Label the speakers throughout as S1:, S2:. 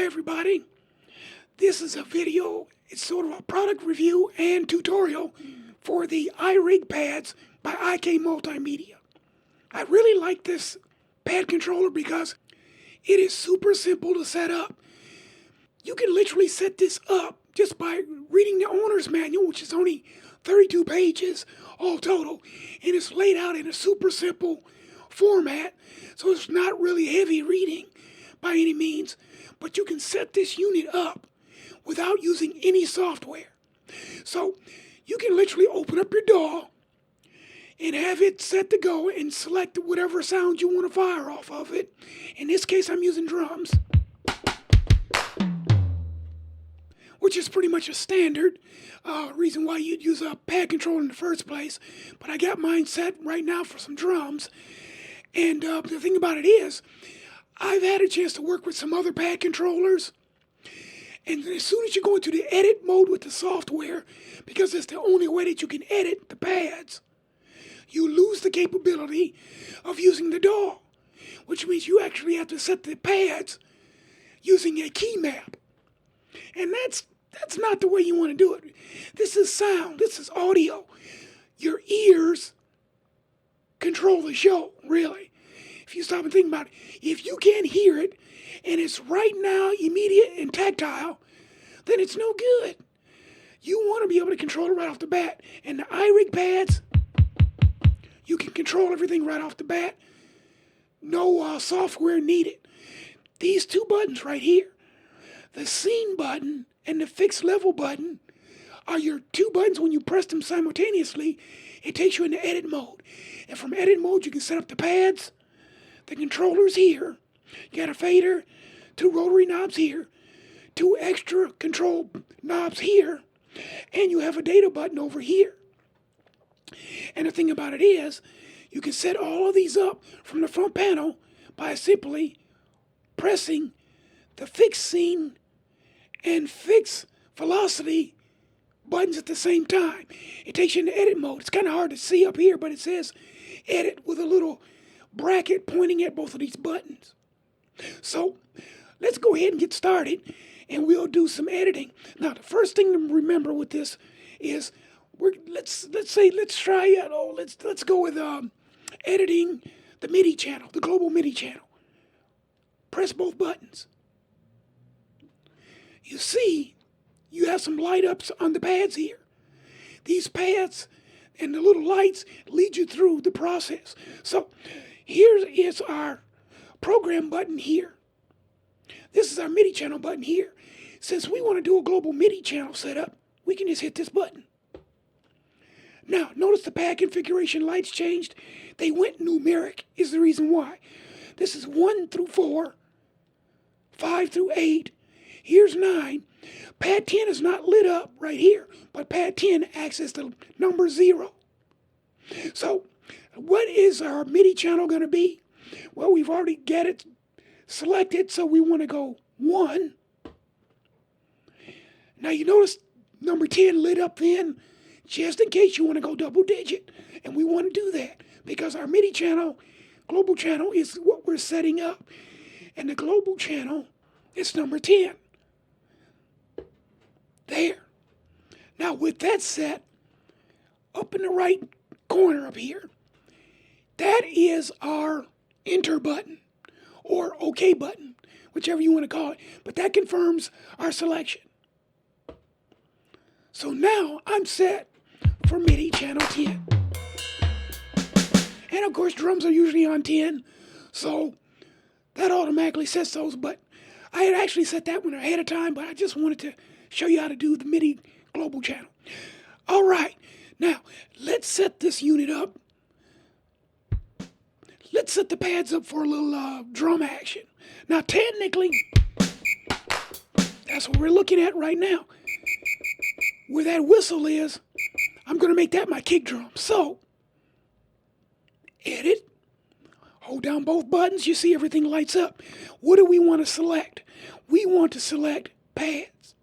S1: everybody. This is a video. It's sort of a product review and tutorial for the iRig pads by IK Multimedia. I really like this pad controller because it is super simple to set up. You can literally set this up just by reading the owner's manual, which is only 32 pages all total, and it's laid out in a super simple format, so it's not really heavy reading by any means, but you can set this unit up without using any software. So you can literally open up your DAW and have it set to go and select whatever sound you want to fire off of it. In this case, I'm using drums, which is pretty much a standard reason why you'd use a pad controller in the first place. But I got mine set right now for some drums. And the thing about it is, I've had a chance to work with some other pad controllers. And as soon as you go into the edit mode with the software, because it's the only way that you can edit the pads, you lose the capability of using the DAW, which means you actually have to set the pads using a key map. And that's not the way you want to do it. This is sound. This is audio. Your ears control the show, really. If you stop and think about it, if you can't hear it and it's right now immediate and tactile, then it's no good. You want to be able to control it right off the bat. And the iRig pads, you can control everything right off the bat. No software needed. These two buttons right here, the scene button and the fixed level button, are your two buttons. When you press them simultaneously, it takes you into edit mode. And from edit mode, you can set up the pads, the controllers here. You got a fader, two rotary knobs here, two extra control knobs here, and you have a data button over here. And the thing about it is, you can set all of these up from the front panel by simply pressing the fixed scene and fixed velocity buttons at the same time. It takes you into edit mode. It's kind of hard to see up here, but it says edit with a little bracket pointing at both of these buttons. So let's go ahead and get started, and we'll do some editing. Now, the first thing to remember with this is let's go with editing the Midi channel, the global Midi channel. Press both buttons. You see, you have some light ups on the pads here. These pads and the little lights lead you through the process. So here is our program button here. This is our MIDI channel button here. Since we want to do a global MIDI channel setup, we can just hit this button. Now, notice the pad configuration lights changed. They went numeric is the reason why. This is 1 through 4, 5 through 8. Here's 9. Pad 10 is not lit up right here, but pad 10 acts as the number 0. So, what is our MIDI channel going to be? Well, we've already got it selected, so we want to go 1. Now, you notice number 10 lit up then, just in case you want to go double digit. And we want to do that because our MIDI channel, global channel, is what we're setting up. And the global channel is number 10. There. Now, with that set, up in the right corner up here, that is our enter button or OK button, whichever you want to call it. But that confirms our selection. So now I'm set for MIDI channel 10. And of course, drums are usually on 10, so that automatically sets those. But I had actually set that one ahead of time, but I just wanted to show you how to do the MIDI global channel. All right, now let's set this unit up. Let's set the pads up for a little drum action. Now, technically, that's what we're looking at right now. Where that whistle is, I'm going to make that my kick drum. So, edit, hold down both buttons, you see everything lights up. What do we want to select? We want to select pads.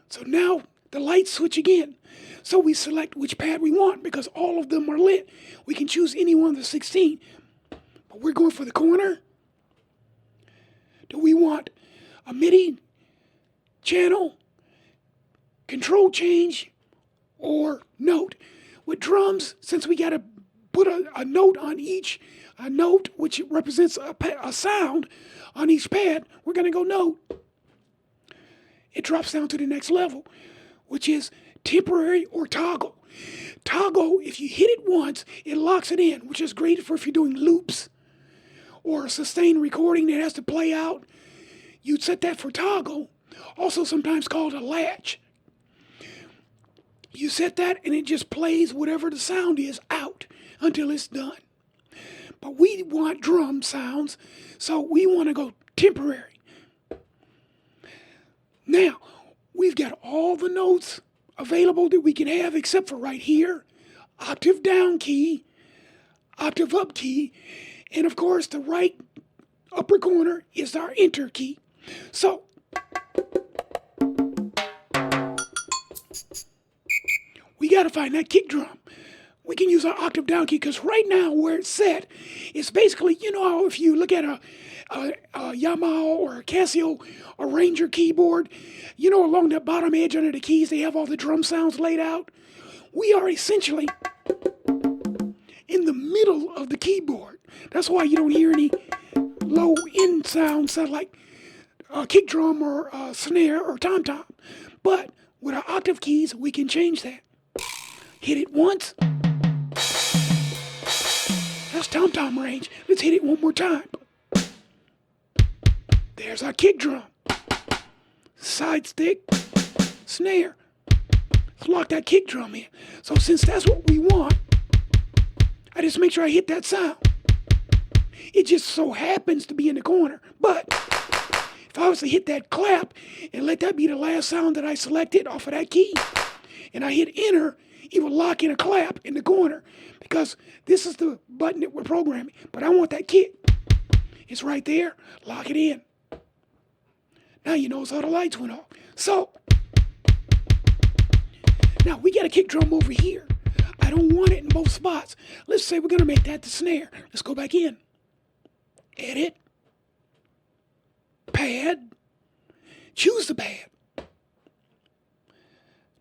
S1: So now the lights switch again. So we select which pad we want because all of them are lit. We can choose any one of the 16. But we're going for the corner. Do we want a MIDI channel, control change, or note. With drums, since we got to put a note on each, a note which represents a sound on each pad, we're going to go note. It drops down to the next level, which is temporary or toggle. Toggle, if you hit it once, it locks it in, which is great for if you're doing loops or a sustained recording that has to play out. You'd set that for toggle, also sometimes called a latch. You set that and it just plays whatever the sound is out until it's done. But we want drum sounds, so we want to go temporary. Now, we've got all the notes available that we can have except for right here, octave down key, octave up key, and of course the right upper corner is our enter key. So, we got to find that kick drum. We can use our octave down key because right now where it's set, it's basically, you know how if you look at a Yamaha or a Casio or Ranger keyboard, you know along the bottom edge under the keys they have all the drum sounds laid out? We are essentially in the middle of the keyboard. That's why you don't hear any low end sounds like a kick drum or a snare or tom-tom. But with our octave keys, we can change that. Hit it once. That's tom-tom range. Let's hit it one more time. There's our kick drum. Side stick, snare. Let's lock that kick drum in. So since that's what we want, I just make sure I hit that sound. It just so happens to be in the corner. But if I was to hit that clap and let that be the last sound that I selected off of that key, and I hit enter, it will lock in a clap in the corner because this is the button that we're programming. But I want that kick. It's right there. Lock it in. Now you notice all the lights went off. So, now we got a kick drum over here. I don't want it in both spots. Let's say we're going to make that the snare. Let's go back in. Edit. Pad. Choose the pad.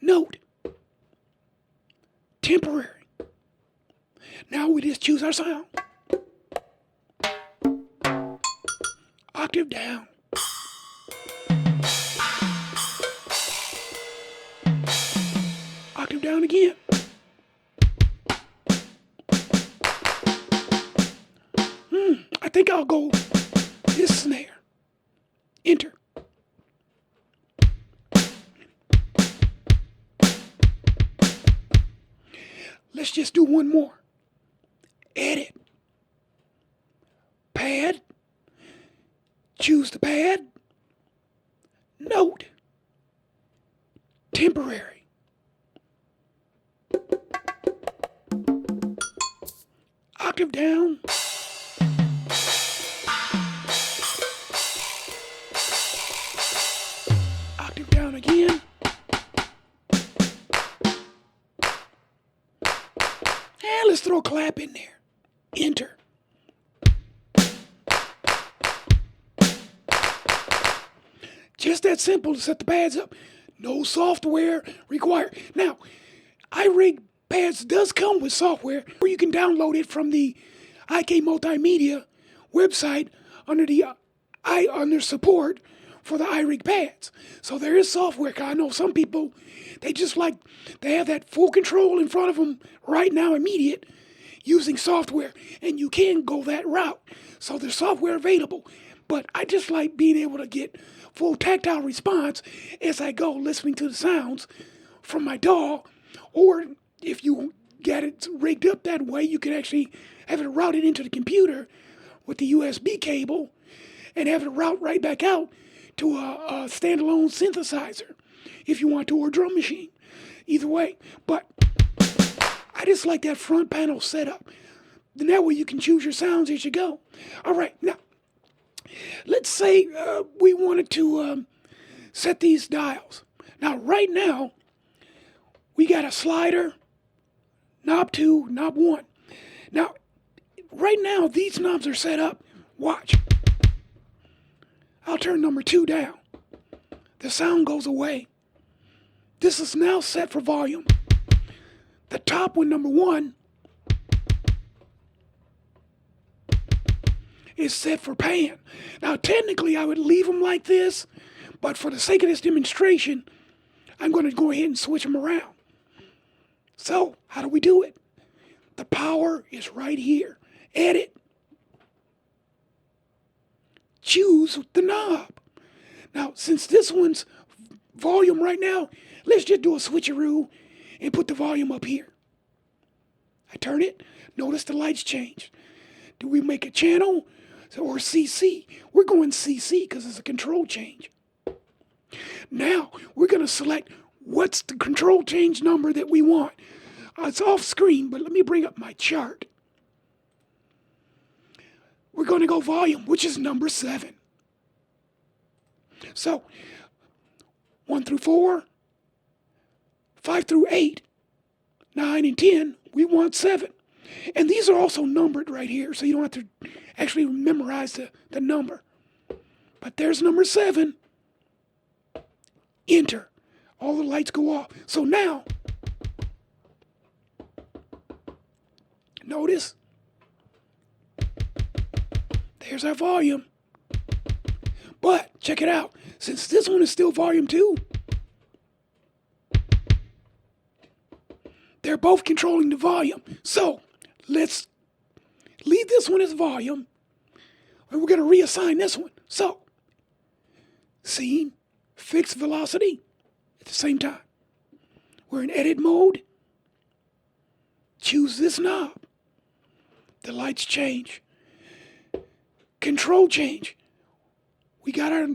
S1: Note. Temporary. Now we just choose our sound. Octave down. Octave down again. I think I'll go this snare. Enter. Let's just do one more. Edit. Pad. Choose the pad. Note. Temporary. Octave down. Octave down again. And let's throw a clap in there. Enter. Just that simple to set the pads up. No software required. Now, iRig pads does come with software where you can download it from the IK Multimedia website under support for the iRig pads. So there is software. I know some people, they have that full control in front of them right now, immediate, using software, and you can go that route. So there's software available. But I just like being able to get full tactile response as I go, listening to the sounds from my DAW. Or if you get it rigged up that way, you can actually have it routed into the computer with the USB cable and have it route right back out to a standalone synthesizer if you want to, or a drum machine. Either way. But I just like that front panel setup. Then that way you can choose your sounds as you go. All right, now, let's say we wanted to set these dials. Now, right now, we got a slider, knob 2, knob 1. Now, right now, these knobs are set up. Watch. I'll turn number 2 down. The sound goes away. This is now set for volume. The top one, number 1, is set for pan. Now, technically, I would leave them like this, but for the sake of this demonstration, I'm going to go ahead and switch them around. So, how do we do it? The power is right here. Edit. Choose the knob. Now, since this one's volume right now, let's just do a switcheroo and put the volume up here. I turn it. Notice the lights change. Do we make a channel or CC? We're going CC because it's a control change. Now, we're going to select what's the control change number that we want. It's off screen, but let me bring up my chart. We're going to go volume, which is number 7. So, 1 through 4, 5 through 8, 9 and 10, we want 7. And these are also numbered right here, so you don't have to actually memorize the number. But there's number 7. Enter. All the lights go off. So now, notice, there's our volume. But, check it out. Since this one is still volume 2, they're both controlling the volume. So, let's leave this one as volume, and we're going to reassign this one. So, scene, fixed velocity at the same time. We're in edit mode. Choose this knob. The lights change. Control change. We got our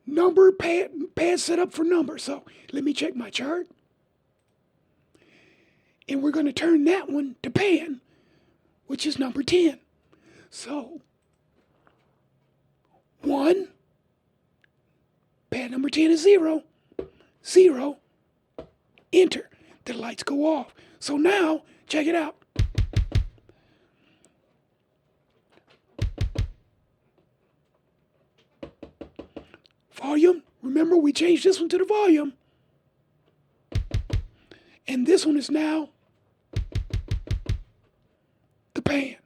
S1: number pad set up for number. So let me check my chart. And we're going to turn that one to pan, which is number 10. So 1, pad number 10 is 0, 0, enter. The lights go off. So now, check it out. Volume, remember we changed this one to the volume. And this one is now the pan.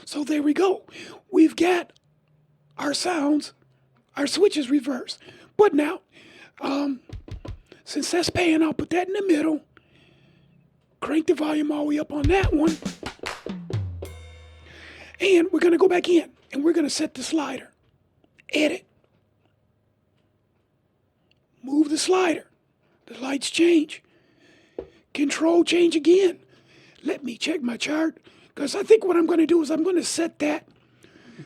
S1: So there we go. We've got our sounds, our switches reversed. But now, since that's pan, I'll put that in the middle. Crank the volume all the way up on that one. And we're going to go back in, and we're going to set the slider. Edit. Move the slider. The lights change. Control change again. Let me check my chart, because I think what I'm going to do is I'm going to set that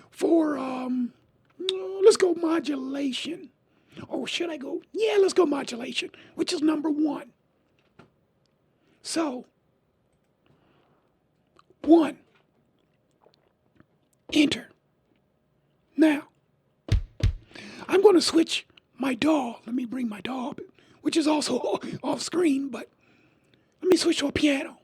S1: for, let's go modulation. Or should I go? Yeah, let's go modulation, which is number 1. So, 1, enter. Now, I'm going to switch my DAW. Let me bring my DAW up, which is also off screen, but let me switch to a piano.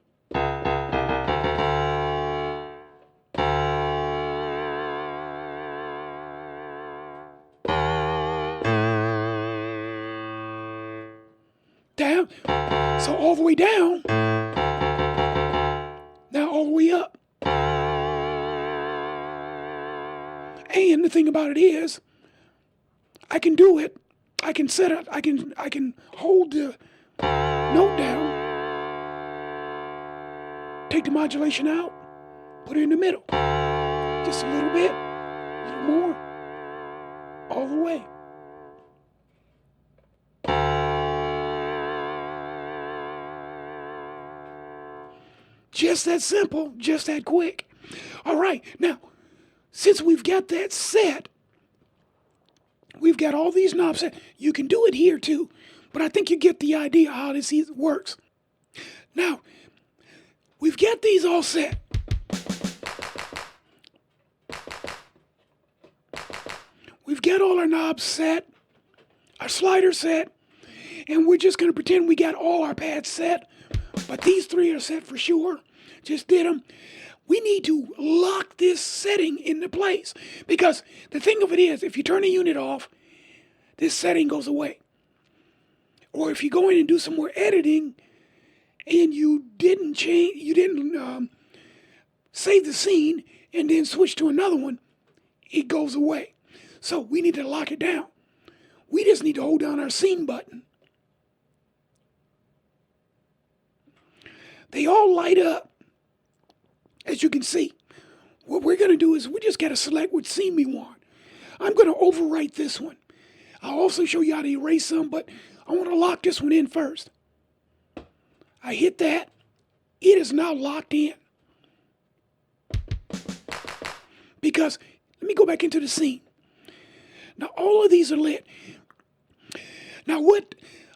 S1: Down. So all the way down. Now all the way up. And the thing about it is, I can do it. I can set it. I can hold the note down. Take the modulation out. Put it in the middle. Just a little bit. A little more. All the way. Just that simple, just that quick. All right, now, since we've got that set, we've got all these knobs set. You can do it here too, but I think you get the idea how this works. Now, we've got these all set. We've got all our knobs set, our slider set, And we're just going to pretend we got all our pads set, but these 3 are set for sure. Just did them. We need to lock this setting into place, because the thing of it is, if you turn the unit off, this setting goes away. Or if you go in and do some more editing and you didn't save the scene and then switch to another one, it goes away. So we need to lock it down. We just need to hold down our scene button. They all light up, as you can see. What we're going to do is we just got to select which scene we want. I'm going to overwrite this one. I'll also show you how to erase some, but I want to lock this one in first. I hit that. It is now locked in. Because, let me go back into the scene. Now, all of these are lit. Now, what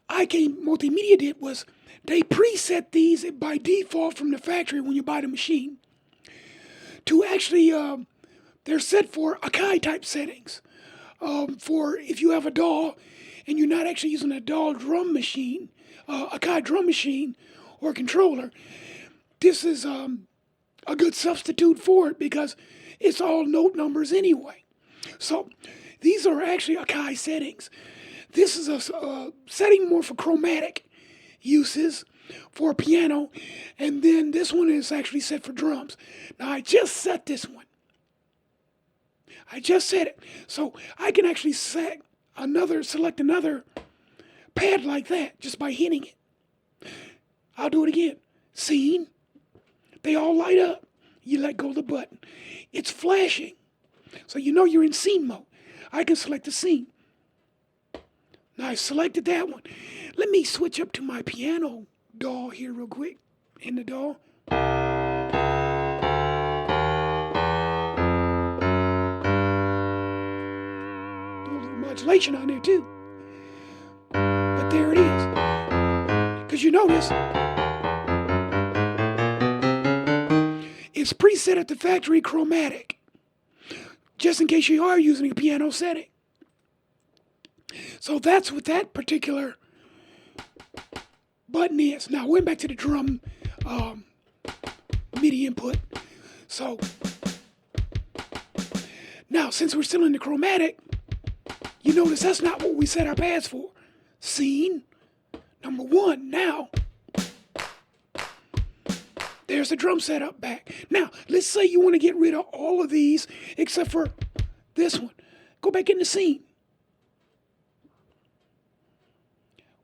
S1: iRig Multimedia did was they preset these by default from the factory when you buy the machine to actually, they're set for Akai type settings. For if you have a DAW and you're not actually using a DAW drum machine, Akai drum machine or controller, this is a good substitute for it because it's all note numbers anyway. So these are actually Akai settings. This is a setting more for chromatic uses for piano, and then this one is actually set for drums. Now I just set this one. I just set it. So I can actually select another pad like that just by hitting it. I'll do it again. Scene. They all light up. You let go of the button. It's flashing. So you know you're in scene mode. I can select the scene. Now I selected that one. Let me switch up to my piano DAW here real quick. In the DAW. Modulation on there too. But there it is. Because you notice it's preset at the factory chromatic. Just in case you are using a piano setting. So that's what that particular button is. Now we're back to the drum MIDI input. So now since we're still in the chromatic, you notice that's not what we set our pads for. Scene, number 1. Now, there's the drum setup back. Now, let's say you want to get rid of all of these except for this one. Go back in the scene.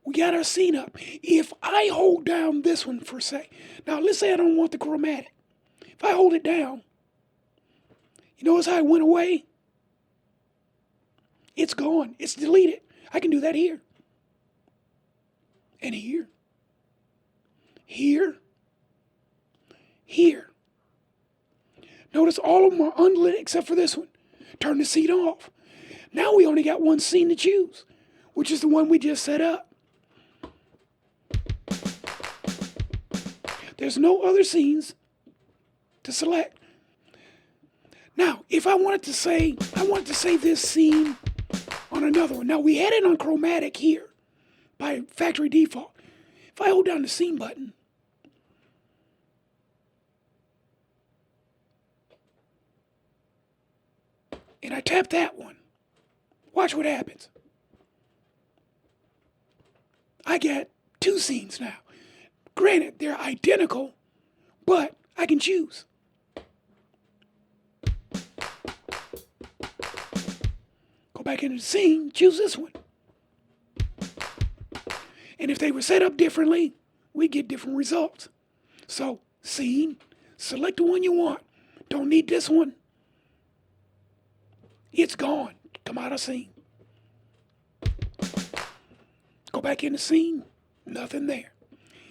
S1: We got our scene up. If I hold down this one for a sec, now let's say I don't want the chromatic. If I hold it down, you notice how it went away? It's gone. It's deleted. I can do that here. And here. Here. Here. Notice all of them are unlit except for this one. Turn the scene off. Now we only got one scene to choose, which is the one we just set up. There's no other scenes to select. Now, if I wanted to say this scene on another one. Now, we had it on chromatic here by factory default. If I hold down the scene button, and I tap that one, watch what happens. I got 2 scenes now. Granted, they're identical, but I can choose. Go back into the scene, choose this one. And if they were set up differently, we get different results. So, scene, select the one you want. Don't need this one. It's gone. Come out of scene. Go back in the scene, nothing there.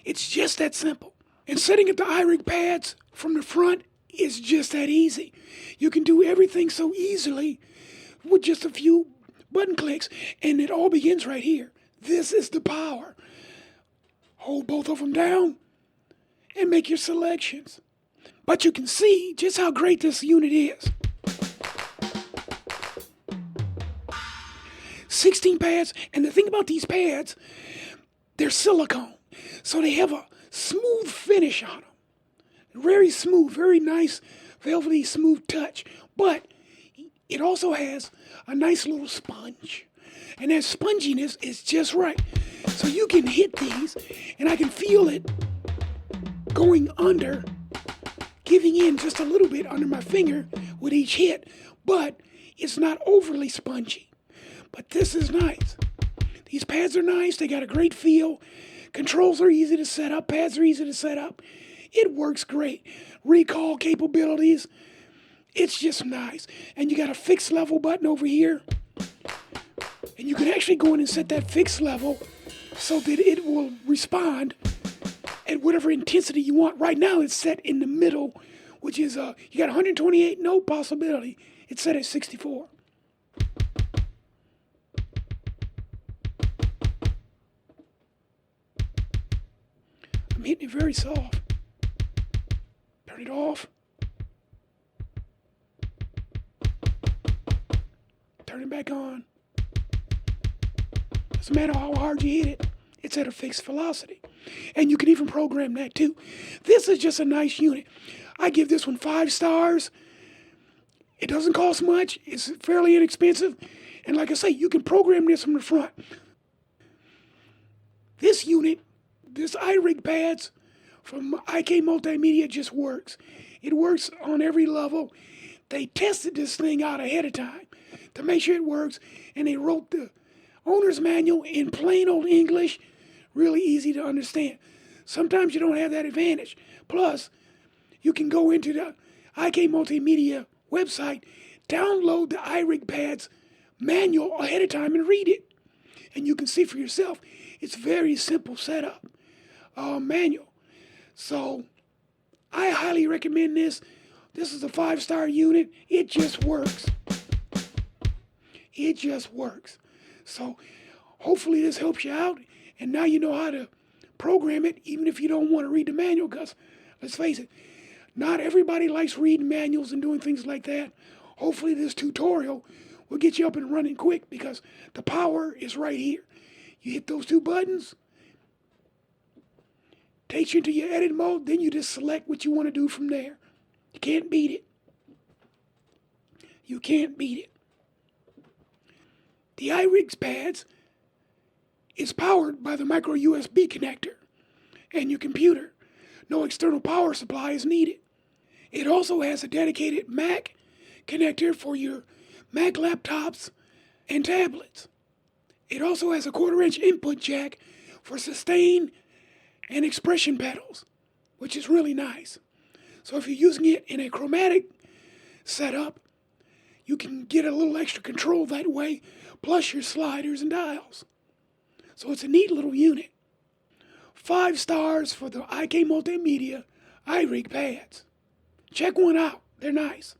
S1: It's just that simple. And setting up the iRig pads from the front is just that easy. You can do everything so easily with just a few button clicks, and it all begins right here. This is the power. Hold both of them down and make your selections. But you can see just how great this unit is. 16 pads, and the thing about these pads, They're silicone, so they have a smooth finish on them. Very smooth, very nice, velvety, smooth touch. But it also has a nice little sponge. And that sponginess is just right. So you can hit these, and I can feel it going under, giving in just a little bit under my finger with each hit. But it's not overly spongy. But this is nice. These pads are nice. They got a great feel. Controls are easy to set up. Pads are easy to set up. It works great. Recall capabilities. It's just nice. And you got a fixed level button over here. And you can actually go in and set that fixed level so that it will respond at whatever intensity you want. Right now it's set in the middle, which is, you got 128 note possibility. It's set at 64. I'm hitting it very soft. Turn it off. Turn it back on. Doesn't matter how hard you hit it, it's at a fixed velocity. And you can even program that too. This is just a nice unit. I give this one 5 stars. It doesn't cost much. It's fairly inexpensive. And like I say, you can program this from the front. This unit, this iRig pads from IK Multimedia just works. It works on every level. They tested this thing out ahead of time to make sure it works, and they wrote the owner's manual in plain old English, really easy to understand. Sometimes you don't have that advantage. Plus, you can go into the IK Multimedia website, download the iRig pads manual ahead of time and read it. And you can see for yourself, it's very simple setup manual. So I highly recommend this. This is a 5-star unit. It just works. It just works. So hopefully this helps you out. And now you know how to program it, even if you don't want to read the manual, because let's face it, not everybody likes reading manuals and doing things like that. Hopefully this tutorial will get you up and running quick, because the power is right here. You hit those 2 buttons, takes you into your edit mode, then you just select what you want to do from there. You can't beat it. You can't beat it. The iRig pads is powered by the micro USB connector and your computer. No external power supply is needed. It also has a dedicated Mac connector for your Mac laptops and tablets. It also has a 1/4-inch input jack for sustain and expression pedals, which is really nice. So if you're using it in a chromatic setup, you can get a little extra control that way, plus your sliders and dials. So it's a neat little unit. 5 stars for the IK Multimedia iRig pads. Check one out. They're nice.